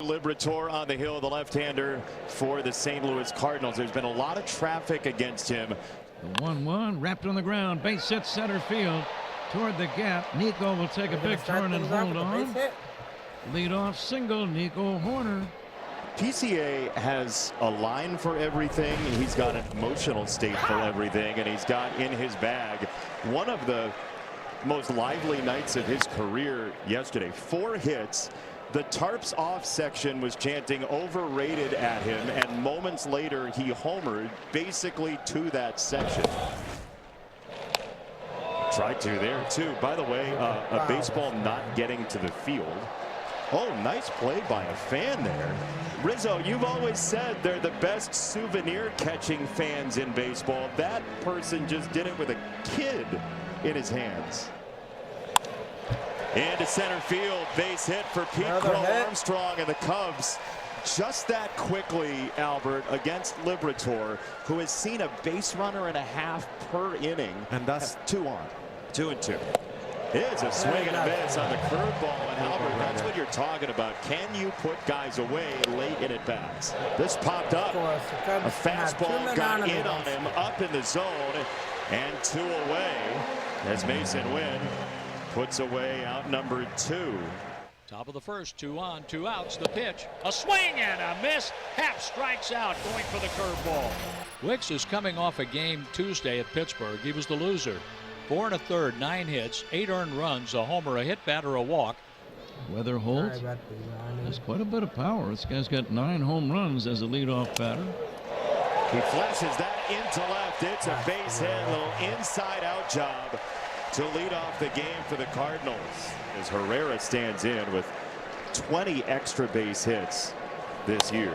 Liberatore on the hill, the left-hander for the St. Louis Cardinals. There's been a lot of traffic against him. The 1-1 wrapped on the ground. Base hit center field toward the gap. Nico will take a big turn and hold on. Leadoff single, Nico Hoerner. PCA has a line for everything. He's got an emotional state for everything, and he's got in his bag one of the most lively nights of his career yesterday. 4 hits. The Tarps off section was chanting overrated at him, and moments later he homered basically to that section. Tried to there too. By the way, a baseball not getting to the field. Oh, nice play by a fan there. Rizzo, you've always said they're the best souvenir catching fans in baseball. That person just did it with a kid in his hands. Into center field, base hit for Pete Crow Armstrong and the Cubs. Just that quickly, Albert, against Liberatore, who has seen a base runner and a half per inning. And that's 2 on. 2 and 2. It's a swing and a miss on the curveball, and Albert, that's what you're talking about. Can you put guys away late in at bats? This popped up. A fastball got in on him, up in the zone, and 2 away as Mason Wynn puts away out number 2. Top of the first, 2 on, 2 outs. The pitch, a swing and a miss. Happ strikes out, going for the curveball. Wicks is coming off a game Tuesday at Pittsburgh. He was the loser. 4 1/3, 9 hits, 8 earned runs, a homer, a hit, batter, a walk. Weatherholt has quite a bit of power. This guy's got 9 home runs as a leadoff batter. He flashes that into left. It's a base hit, a little inside-out job to lead off the game for the Cardinals as Herrera stands in with 20 extra base hits this year.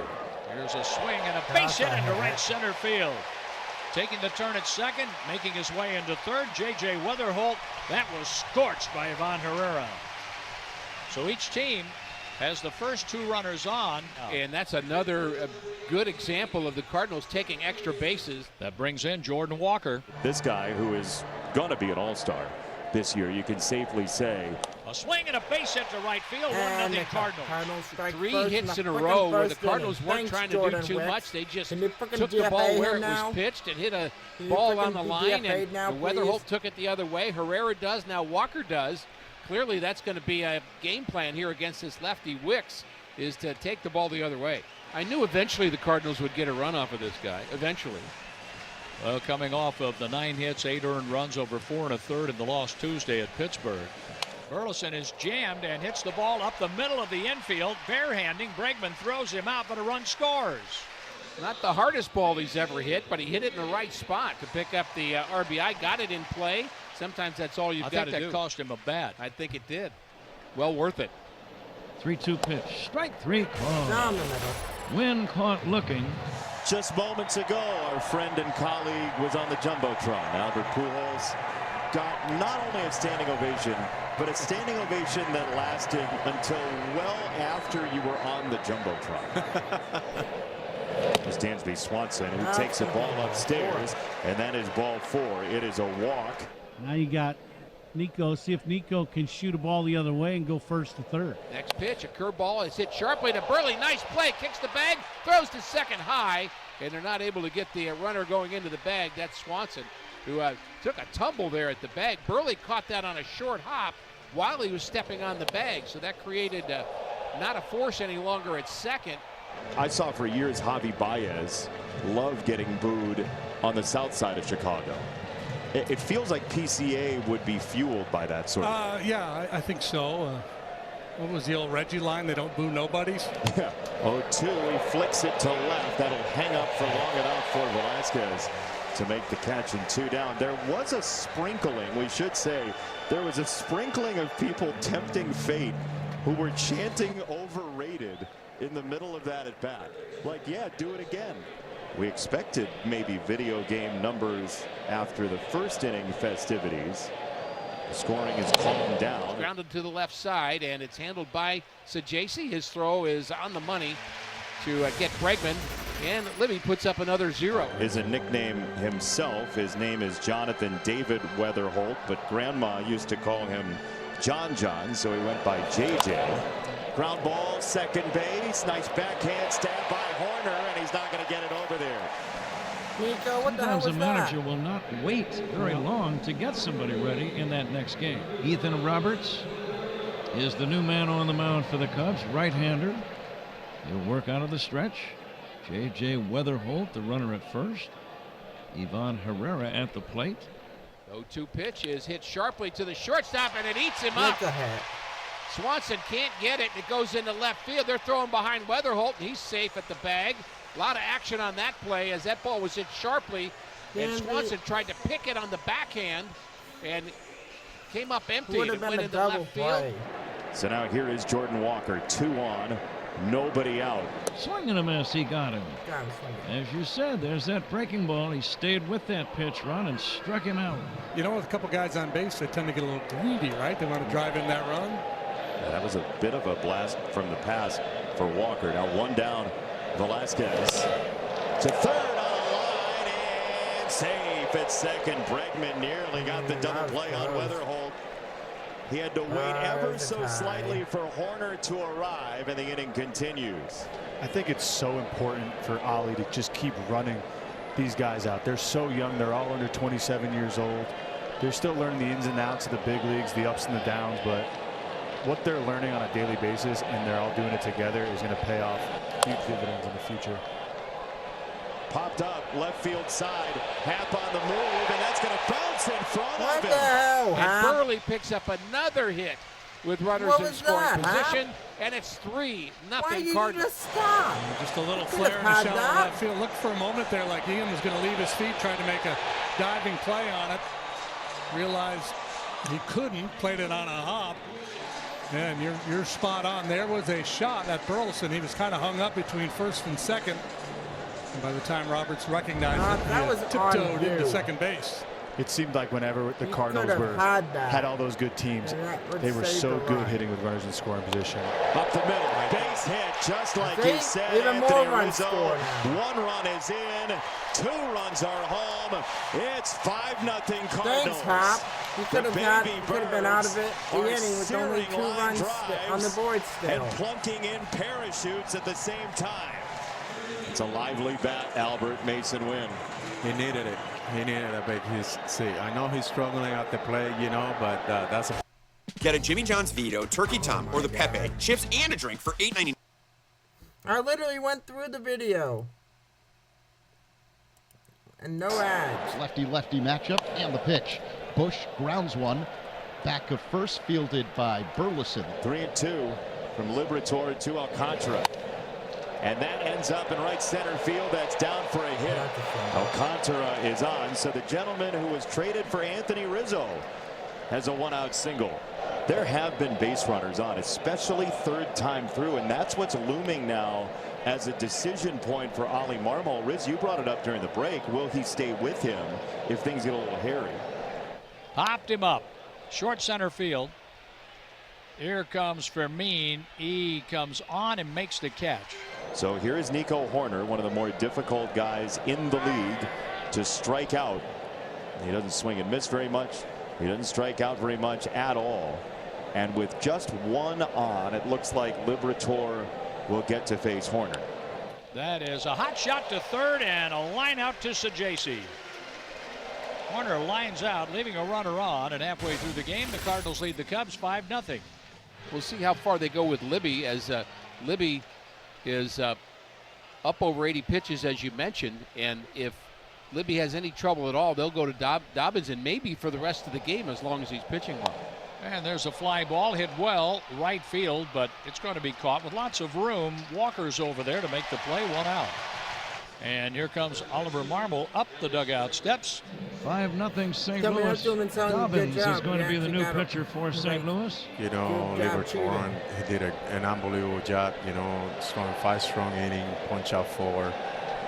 Here's a swing and a base hit into right center field. Taking the turn at second, making his way into third, J.J. Weatherholt. That was scorched by Ivan Herrera. So each team has the first 2 runners on. And that's another good example of the Cardinals taking extra bases. That brings in Jordan Walker. This guy who is going to be an all-star this year, you can safely say. A swing and a base hit to right field. 1-0 Cardinals. 3 hits in a row where the Cardinals weren't trying to do too much. They just took the ball where it was pitched and hit a ball on the line, and Weatherholt took it the other way. Herrera does, now Walker does. Clearly that's going to be a game plan here against this lefty Wicks, is to take the ball the other way. I knew eventually the Cardinals would get a run off of this guy, eventually. Well, coming off of the 9 hits, 8 earned runs over 4 1/3 in the loss Tuesday at Pittsburgh. Burleson is jammed and hits the ball up the middle of the infield, barehanding. Bregman throws him out, but a run scores. Not the hardest ball he's ever hit, but he hit it in the right spot to pick up the RBI. Got it in play. Sometimes that's all you've got to do. I think that cost him a bat. I think it did. Well worth it. 3-2 pitch. Strike 3 called. Wynn caught looking. Just moments ago, our friend and colleague was on the Jumbotron. Albert Pujols got not only a standing ovation, but a standing ovation that lasted until well after you were on the Jumbotron. It's Dansby Swanson, who takes the ball upstairs, and that is ball 4. It is a walk. Now you got Nico. See if Nico can shoot a ball the other way and go first to third. Next pitch, a curveball is hit sharply to Burley. Nice play, kicks the bag, throws to second high, and they're not able to get the runner going into the bag. That's Swanson, who took a tumble there at the bag. Burley caught that on a short hop while he was stepping on the bag, so that created not a force any longer at second. I saw for years Javi Baez love getting booed on the south side of Chicago. It feels like PCA would be fueled by that sort of. Yeah, I think so. What was the old Reggie line? They don't boo nobodies. Yeah. 0-2. He flicks it to left. That'll hang up for long enough for Velasquez to make the catch and 2 down. There was a sprinkling, we should say, there was a sprinkling of people tempting fate who were chanting overrated in the middle of that at bat. Like, yeah, do it again. We expected maybe video game numbers after the first inning festivities. The scoring is calmed down. Grounded to the left side, and it's handled by Sajaci. His throw is on the money to get Bregman, and Libby puts up another 0. Is a nickname himself. His name is Jonathan David Weatherholt, but Grandma used to call him John, so he went by JJ. Ground ball, second base. Nice backhand stab by Hoerner, and he's not going to get it over there. Nico, what the hell was that? Sometimes a manager will not wait very long to get somebody ready in that next game. Ethan Roberts is the new man on the mound for the Cubs, right-hander. He'll work out of the stretch. J.J. Weatherholt, the runner at first. Ivan Herrera at the plate. 0-2 pitch is hit sharply to the shortstop, and it eats him up. Swanson can't get it. It goes into left field. They're throwing behind Weatherholt, and he's safe at the bag. A lot of action on that play as that ball was hit sharply, and Swanson tried to pick it on the backhand and came up empty and went into left field. So now here is Jordan Walker, 2 on, nobody out. Swing and a miss, he got him. As you said, there's that breaking ball. He stayed with that pitch run and struck him out. You know, with a couple guys on base, they tend to get a little greedy, right? They want to drive in that run. Yeah, that was a bit of a blast from the pass for Walker. Now 1 down, Velasquez to third on the line and safe at second. Bregman nearly got the double play on Weatherholt. He had to wait ever so slightly for Hoerner to arrive, and the inning continues. I think it's so important for Ollie to just keep running these guys out. They're so young. They're all under 27 years old. They're still learning the ins and outs of the big leagues, the ups and the downs, but what they're learning on a daily basis, and they're all doing it together, is going to pay off huge dividends in the future. Popped up left field side. Hap on the move, and that's going to bounce in front of him. And Burley picks up another hit with runners in scoring position, and it's 3-0 Cardinals. Just a little flare in the shallow left field. Looked for a moment there like Ian was going to leave his feet, trying to make a diving play on it. Realized he couldn't, played it on a hop. And you're spot on. There was a shot at Burleson. He was kind of hung up between first and second. And by the time Roberts recognized it, he tiptoed into second base. It seemed like whenever the Cardinals had all those good teams, they were so good hitting with runners in scoring position. Up the middle, base hit, just like he said. Anthony Rizzo. 1 run is in, 2 runs are home. It's 5-0 Cardinals. Thanks, Hop. You could have been out of it. The inning with only 2 runs on the board still. And plunking in parachutes at the same time. It's a lively bat, Albert. Mason Wynn. He needed it. He needed a big see. I know he's struggling at the plate, you know, but that's a. Get a Jimmy John's Vito, Turkey Tom, or the Pepe, chips and a drink for $8.99. I literally went through the video. And no ads. Lefty-lefty matchup and the pitch. Bush grounds one. Back of first, fielded by Burleson. 3-2 from Liberatore to Alcantara. And that ends up in right center field. That's down for a hit. Alcantara is on. So the gentleman who was traded for Anthony Rizzo has a 1-out single. There have been base runners on, especially third time through, and that's what's looming now as a decision point for Ollie Marmol. Riz, you brought it up during the break. Will he stay with him if things get a little hairy? Popped him up. Short center field. Here comes Fermin. He comes on and makes the catch. So here is Nico Hoerner, one of the more difficult guys in the league to strike out. He doesn't swing and miss very much. He doesn't strike out very much at all. And with just 1 on, it looks like Liberatore will get to face Hoerner. That is a hot shot to third and a line out to Sajaci. Hoerner lines out, leaving a runner on, and halfway through the game, the Cardinals lead the Cubs 5-0. We'll see how far they go with Libby, as Libby is up over 80 pitches, as you mentioned, and if Libby has any trouble at all, they'll go to Dobbins, and maybe for the rest of the game, as long as he's pitching well. And there's a fly ball hit well right field, but it's going to be caught with lots of room. Walker's over there to make the play. 1 out. And here comes Oliver Marmol up the dugout steps. 5-0 St. Louis. Dobbins is going to be the new pitcher for St. Louis. You know, Liberatore, he did an unbelievable job. You know, 5 strong inning, punch out 4,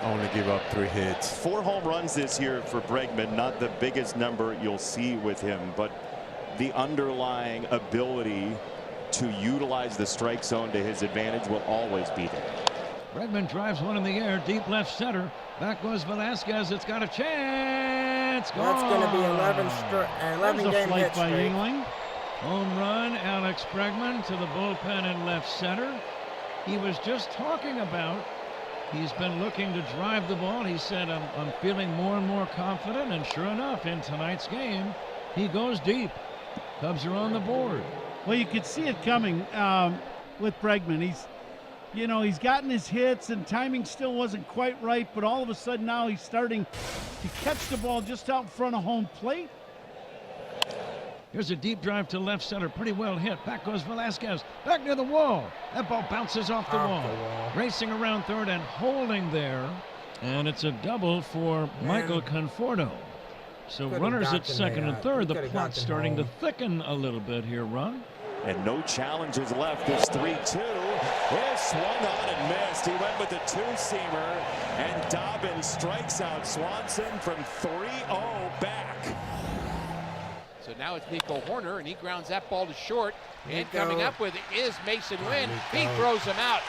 only give up 3 hits. 4 home runs this year for Bregman. Not the biggest number you'll see with him, but the underlying ability to utilize the strike zone to his advantage will always be there. Bregman drives one in the air, deep left center. Back goes Velasquez. It's got a chance. That's going to be 11 game hit by streak. Yingling. Home run Alex Bregman to the bullpen in left center. He was just talking about he's been looking to drive the ball. He said, I'm feeling more and more confident, and sure enough, in tonight's game, he goes deep. Cubs are on the board. Well, you could see it coming with Bregman. He's gotten his hits, and timing still wasn't quite right, but all of a sudden now he's starting to catch the ball just out in front of home plate. Here's a deep drive to left center. Pretty well hit. Back goes Velasquez. Back near the wall. That ball bounces off the wall. Racing around third and holding there. And it's a double for Michael Conforto. So runners at second and third. The plot's starting to thicken a little bit here, Ron. And no challenges left. This 3-2 is swung on and missed. He went with the two-seamer, and Dobbins strikes out Swanson from 3-0 back. So now it's Nico Hoerner, and he grounds that ball to short. And coming up with it is Mason Wynn. He throws him out.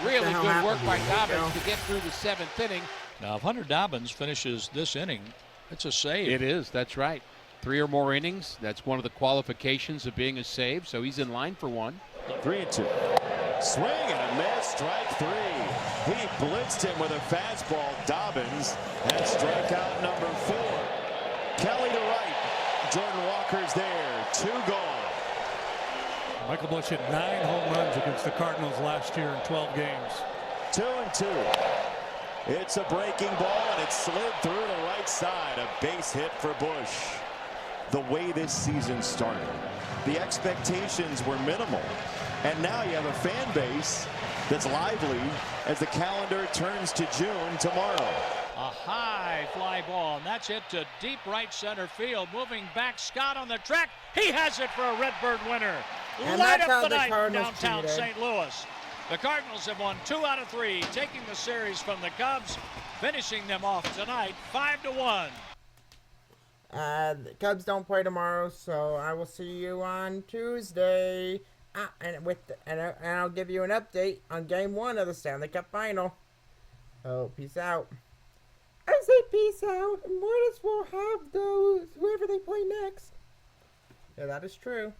Really good work by Dobbins to get through the 7th inning. Now, if Hunter Dobbins finishes this inning, it's a save. It is, that's right. 3 or more innings, that's one of the qualifications of being a save, so he's in line for one. 3-2. Swing and a miss, strike 3. He blitzed him with a fastball. Dobbins has strikeout number 4. Kelly to right. Jordan Walker's there. 2 gone. Michael Busch hit 9 home runs against the Cardinals last year in 12 games. 2-2. It's a breaking ball, and it slid through the right side. A base hit for Busch. The way this season started, the expectations were minimal. And now you have a fan base that's lively as the calendar turns to June tomorrow. A high fly ball, and that's hit to deep right center field. Moving back, Scott on the track. He has it for a Redbird winner. And Light up the night Cardinals downtown cheated. St. Louis. The Cardinals have won 2 out of 3, taking the series from the Cubs, finishing them off tonight 5-1. The Cubs don't play tomorrow, so I will see you on Tuesday. And I'll give you an update on Game 1 of the Stanley Cup Final. Oh, peace out. I say peace out, and might as well have those whoever they play next. Yeah, that is true.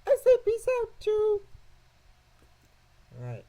I say peace out too. All right.